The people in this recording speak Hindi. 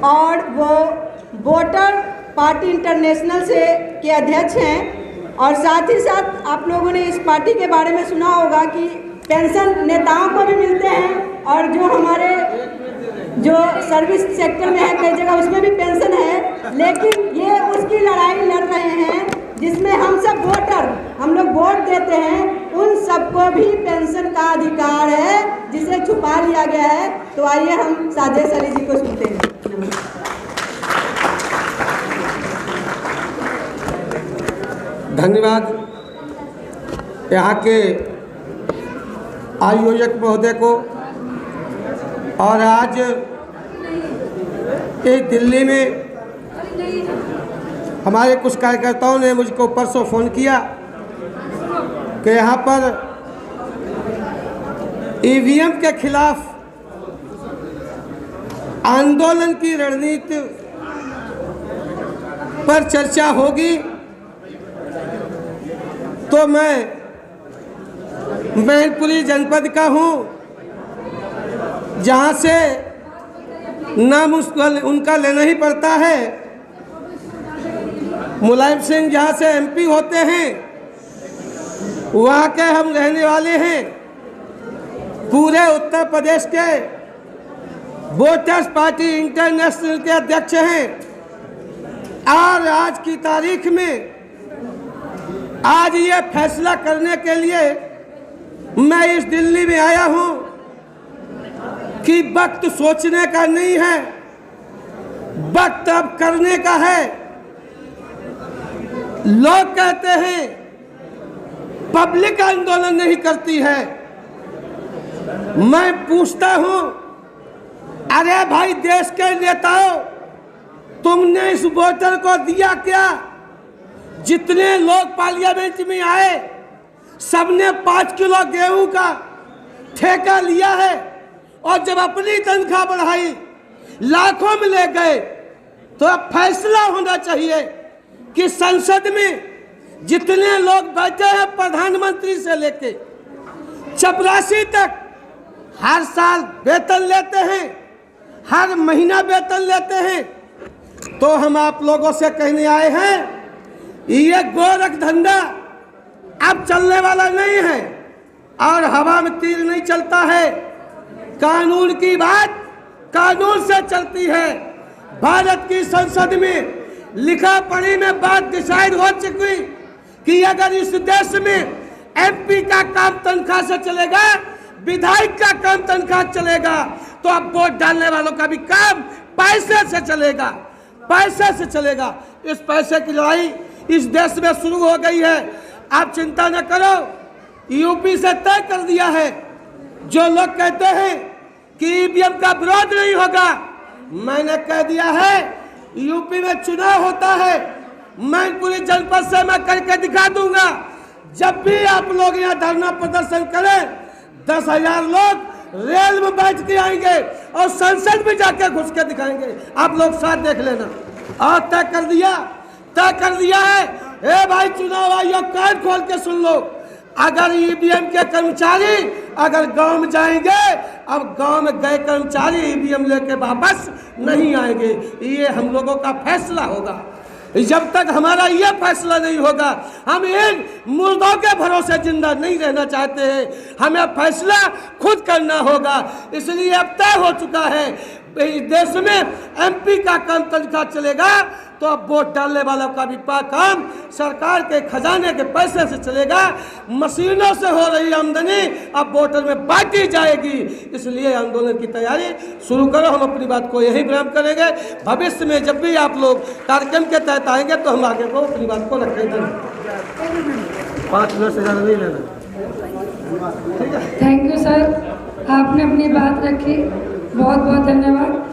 और वो वोटर पार्टी इंटरनेशनल के अध्यक्ष हैं। और साथ ही साथ आप लोगों ने इस पार्टी के बारे में सुना होगा कि पेंशन नेताओं को भी मिलते हैं और जो हमारे जो सर्विस सेक्टर में है कई जगह उसमें भी पेंशन है। लेकिन ये उसकी लड़ाई लड़ रहे हैं जिसमें हम सब वोटर, हम लोग वोट देते हैं, उन सबको भी पेंशन का अधिकार है जिसे छुपा लिया गया है। तो आइए हम साजिश अली जी को सुनते हैं। धन्यवाद यहाँ के आयोजक महोदय को। और आज इस दिल्ली में हमारे कुछ कार्यकर्ताओं ने मुझको परसों फ़ोन किया कि यहाँ पर ईवीएम के खिलाफ आंदोलन की रणनीति पर चर्चा होगी। तो मैं मैनपुरी जनपद का हूँ, जहाँ से नाम उनका लेना ही पड़ता है। मुलायम सिंह जहाँ से एमपी होते हैं वहाँ के हम रहने वाले हैं। पूरे उत्तर प्रदेश के वोटर्स पार्टी इंटरनेशनल के अध्यक्ष हैं। और आज की तारीख में आज ये फैसला करने के लिए मैं इस दिल्ली में आया हूँ कि वक्त सोचने का नहीं है, वक्त अब करने का है। लोग कहते हैं पब्लिक आंदोलन नहीं करती है। मैं पूछता हूँ, अरे भाई देश के नेताओं, तुमने इस वोटर को दिया क्या? जितने लोग पार्लियामेंट में आए सबने 5 किलो गेहूं का ठेका लिया है और जब अपनी तनख्वाह बढ़ाई लाखों में ले गए। तो अब फैसला होना चाहिए कि संसद में जितने लोग बैठे हैं, प्रधानमंत्री से लेके चपरासी तक, हर साल वेतन लेते हैं, हर महीना वेतन लेते हैं। तो हम आप लोगों से कहने आए हैं, ये गोरख धंधा अब चलने वाला नहीं है और हवा में तीर नहीं चलता है। कानून की बात कानून से चलती है। भारत की संसद में लिखा पढ़ी में बात डिसाइड हो चुकी कि अगर इस देश में एमपी का काम तनख्वाह से चलेगा, विधायक का काम तनख्वाह चलेगा, तो अब वोट डालने वालों का भी काम पैसे से चलेगा, पैसे से चलेगा। इस पैसे की लड़ाई इस देश में शुरू हो गई है। आप चिंता न करो, यूपी से तय कर दिया है। जो लोग कहते हैं कि ईवीएम का विरोध नहीं होगा, मैंने कह दिया है यूपी में चुनाव होता है, मैनपुरी जनपद से मैं करके दिखा दूंगा। जब भी आप लोग यहाँ धरना प्रदर्शन करें, 10,000 लोग रेल में बैठ के आएंगे और संसद में जाकर घुस के दिखाएंगे। आप लोग साथ देख लेना। और तय कर दिया है। ए भाई, चुनाव आयोग कान खोल के सुन लो। अगर ईवीएम के कर्मचारी अगर गांव में जाएंगे, अब गांव में गए कर्मचारी ईवीएम लेके वापस नहीं आएंगे। ये हम लोगों का फैसला होगा। जब तक हमारा ये फैसला नहीं होगा, हम इन मुर्दों के भरोसे जिंदा नहीं रहना चाहते हैं। हमें फैसला खुद करना होगा। इसलिए अब तय हो चुका है, इस देश में एमपी का काम तनख्वाह चलेगा, तो अब वोट डालने वालों का भी काम सरकार के खजाने के पैसे से चलेगा। मशीनों से हो रही आमदनी अब वोटर में बांटी जाएगी। इसलिए आंदोलन की तैयारी शुरू करो। हम अपनी बात को यही विराम करेंगे। भविष्य में जब भी आप लोग कार्यक्रम के तहत आएंगे तो हम आगे को अपनी बात को रखेंगे। 5 मिनट से ज़्यादा नहीं लेना। थैंक यू सर, आपने अपनी बात रखी। बहुत बहुत धन्यवाद।